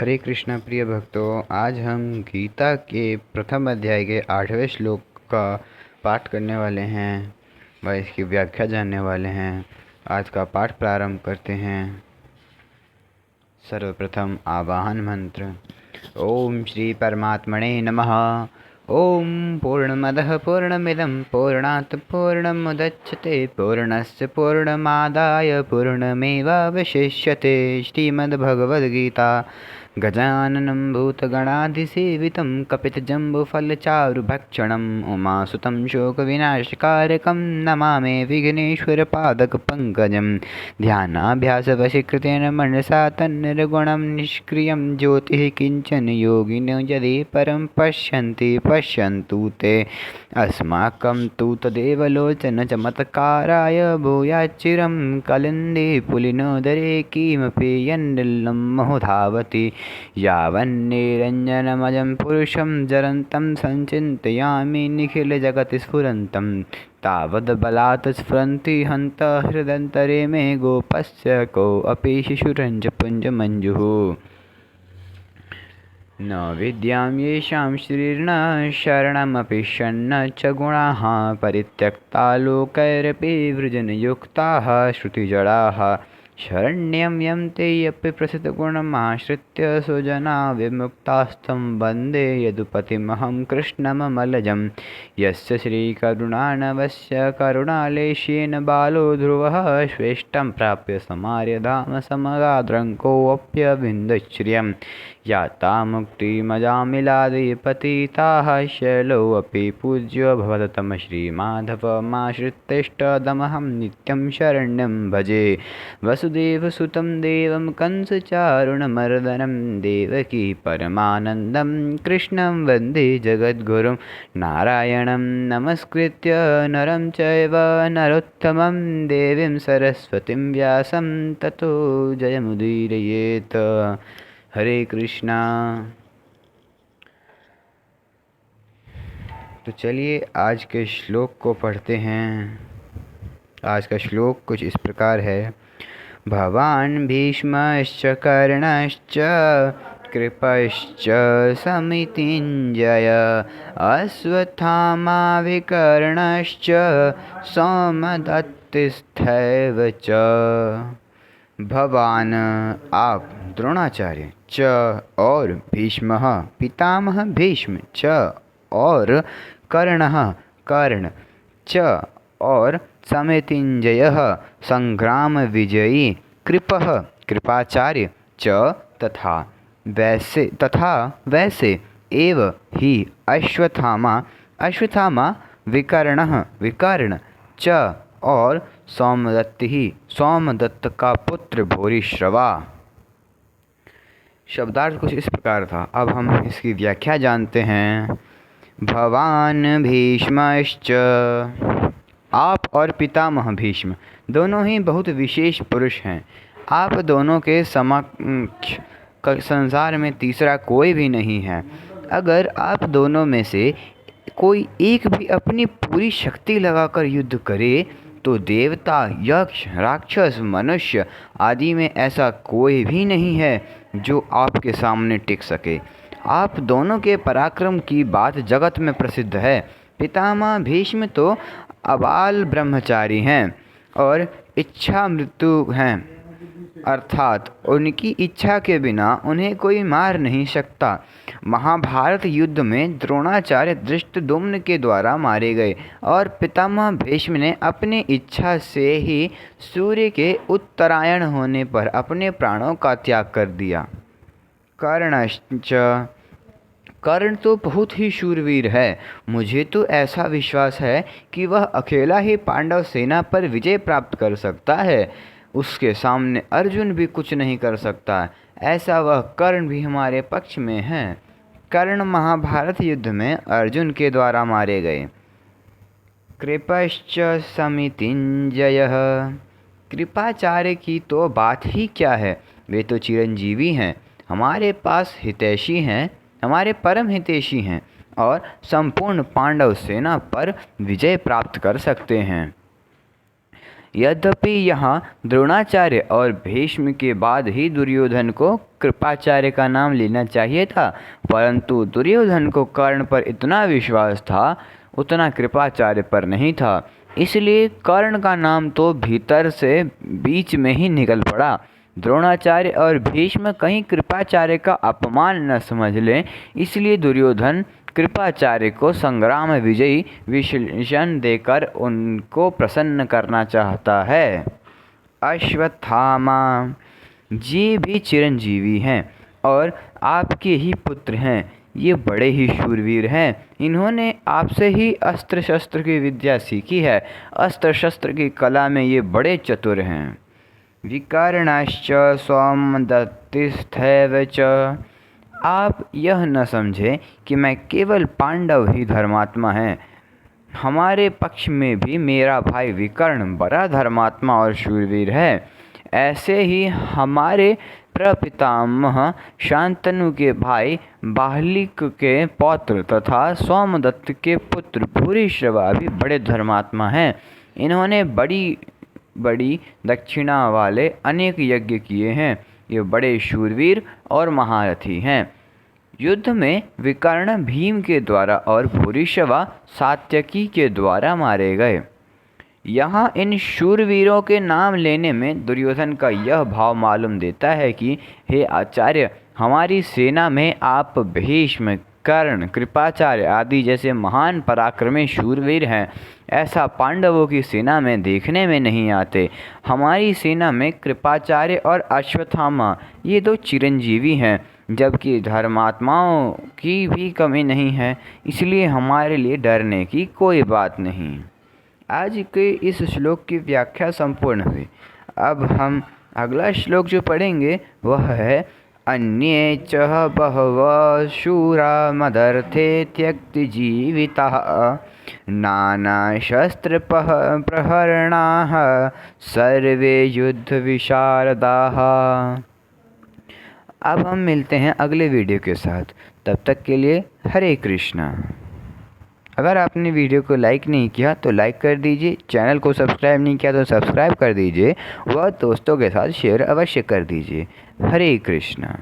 हरे कृष्णा प्रिय भक्तों, आज हम गीता के प्रथम अध्याय के 8वें श्लोक का पाठ करने वाले हैं व इसकी व्याख्या जानने वाले हैं। आज का पाठ प्रारंभ करते हैं। सर्वप्रथम आवाहन मंत्र। ओम श्री परमात्मने नमः। ओम पूर्णमदः पूर्णमिदं पूर्णात् पूर्णमुदच्यते पूर्णस्य पूर्णमादाय पूर्णमेवावशिष्यते। श्रीमद्भगवद्गीता गजाननं भूतगणाधिसेवितं कपितजम्बुफलचारुभक्षणम् उमासुतं शोकविनाशकारकं नमामि विघ्नेश्वरपादकपङ्कजं। ध्यानाभ्यासवशीकृतेन मनसा तन्निर्गुणं निष्क्रियं ज्योतिः किञ्चन योगिनो यदि परं पश्यन्तु ते। अस्माकं तु तदेव लोचनचमत्काराय भूयाच्चिरं कलिन्दे पुलिनोदरे किमपि यन्निलं मोधावति। यावन्निरञ्जनमजं पुरुषं जरन्तं संचिन्तयामि निखिलजगति स्फुरन्तं तावद्बलात् स्फुरन्ति हन्तहृदन्तरे मे गोपस्य कोऽपि शिशुरञ्च पुञ्जमञ्जुः। न विद्यां येषां श्रीर्न शरणमपि शन्न च गुणाः परित्यक्ता लोकैरपि वृजनयुक्ताः श्रुतिजडाः। शरण्यं यं ते अपि प्रसिद्धगुणमाश्रित्य सुजना विमुक्तास्तं वन्दे यदुपतिमहं कृष्णममलजं। यस्य श्रीकरुणानवस्य करुणालेशेन बालो ध्रुवः श्रेष्ठं प्राप्य समार्यधाम समगाद्रङ्कोऽप्यविन्दश्रियं। याता मुक्तिमजामिलादिपतिताः शैलोऽपि पूज्यो भवततं श्रीमाधवमाश्रित्यष्टदमहं नित्यं शरण्यं भजे। वसुदेवसुतं देवं कंसचारुणमर्दनं देवकी परमानन्दं कृष्णं वन्दे जगद्गुरुं। नारायणं नमस्कृत्य नरं चैव नरोत्तमं देवीं सरस्वतीं व्यासं ततो जयमुदीरयेत्। हरे कृष्णा। तो चलिए आज के श्लोक को पढ़ते हैं। आज का श्लोक कुछ इस प्रकार है। भवान् भीष्मश्च कर्णश्च कृपश्च समितिञ्जय अश्वत्थामा विकर्णश्च सौमदत्तिस्थैव च। भवान आप, द्रोणाचार्य, च और भीष्मः पितामह भीष्म, च और कर्णः कर्ण, च और समितिञ्जयः संग्राम विजयी, कृपः कृपाचार्य, च तथा वैसे एव ही अश्वत्थामा विकर्णः विकर्ण, च और सोमदत्त का पुत्र भूरिश्रवा। शब्दार्थ कुछ इस प्रकार था। अब हम इसकी व्याख्या जानते हैं। भवान भीष्मश्च, आप और पितामह भीष्म दोनों ही बहुत विशेष पुरुष हैं। आप दोनों के समक्ष संसार में तीसरा कोई भी नहीं है। अगर आप दोनों में से कोई एक भी अपनी पूरी शक्ति लगाकर युद्ध करे तो देवता, यक्ष, राक्षस, मनुष्य आदि में ऐसा कोई भी नहीं है जो आपके सामने टिक सके। आप दोनों के पराक्रम की बात जगत में प्रसिद्ध है। पितामह भीष्म तो अबाल ब्रह्मचारी हैं और इच्छा मृत्यु हैं, अर्थात उनकी इच्छा के बिना उन्हें कोई मार नहीं सकता। महाभारत युद्ध में द्रोणाचार्य धृष्टद्युम्न के द्वारा मारे गए और पितामह भीष्म ने अपनी इच्छा से ही सूर्य के उत्तरायण होने पर अपने प्राणों का त्याग कर दिया। कर्णश्च, कर्ण तो बहुत ही शूरवीर है। मुझे तो ऐसा विश्वास है कि वह अकेला ही पांडव सेना पर विजय प्राप्त कर सकता है। उसके सामने अर्जुन भी कुछ नहीं कर सकता। ऐसा वह कर्ण भी हमारे पक्ष में है। कर्ण महाभारत युद्ध में अर्जुन के द्वारा मारे गए। कृपश्च समितिञ्जयः, कृपाचार्य की तो बात ही क्या है। वे तो चिरंजीवी हैं, हमारे पास हितैषी हैं, हमारे परम हितैषी हैं और संपूर्ण पांडव सेना पर विजय प्राप्त कर सकते हैं। यद्यपि यहाँ द्रोणाचार्य और भीष्म के बाद ही दुर्योधन को कृपाचार्य का नाम लेना चाहिए था, परंतु दुर्योधन को कर्ण पर इतना विश्वास था उतना कृपाचार्य पर नहीं था। इसलिए कर्ण का नाम तो भीतर से बीच में ही निकल पड़ा। द्रोणाचार्य और भीष्म कहीं कृपाचार्य का अपमान न समझ लें, इसलिए दुर्योधन कृपाचार्य को संग्राम विजयी विशेषण देकर उनको प्रसन्न करना चाहता है। अश्वत्थामा जी भी चिरंजीवी हैं और आपके ही पुत्र हैं। ये बड़े ही शूरवीर हैं। इन्होंने आपसे ही अस्त्र शस्त्र की विद्या सीखी है। अस्त्र शस्त्र की कला में ये बड़े चतुर हैं। विकर्णश्च सौमदत्तिस्थैव च। आप यह न समझें कि मैं केवल पांडव ही धर्मात्मा हैं। हमारे पक्ष में भी मेरा भाई विकर्ण बड़ा धर्मात्मा और शूरवीर है। ऐसे ही हमारे प्रपितामह शांतनु के भाई बाहलिक के पौत्र तथा सोमदत्त के पुत्र भूरिश्रवा भी बड़े धर्मात्मा हैं। इन्होंने बड़ी बड़ी दक्षिणा वाले अनेक यज्ञ किए हैं। ये बड़े शूरवीर और महारथी हैं। युद्ध में विकर्ण भीम के द्वारा और भूरिश्रवा सात्यकी के द्वारा मारे गए। यहाँ इन शूरवीरों के नाम लेने में दुर्योधन का यह भाव मालूम देता है कि हे आचार्य, हमारी सेना में आप भीष्म, कर्ण, कृपाचार्य आदि जैसे महान पराक्रमी शूरवीर हैं। ऐसा पांडवों की सेना में देखने में नहीं आते। हमारी सेना में कृपाचार्य और अश्वत्थामा ये दो चिरंजीवी हैं, जबकि धर्मात्माओं की भी कमी नहीं है। इसलिए हमारे लिए डरने की कोई बात नहीं। आज के इस श्लोक की व्याख्या संपूर्ण हुई। अब हम अगला श्लोक जो पढ़ेंगे वह है अन्ये च बहवः शूरा मदर्थे त्यक्ति जीविताः नानाशस्त्र प्रहरणाः सर्वे युद्ध विशारदाः। अब हम मिलते हैं अगले वीडियो के साथ। तब तक के लिए हरे कृष्णा। अगर आपने वीडियो को लाइक नहीं किया तो लाइक कर दीजिए, चैनल को सब्सक्राइब नहीं किया तो सब्सक्राइब कर दीजिए, व दोस्तों के साथ शेयर अवश्य कर दीजिए। हरे कृष्णा।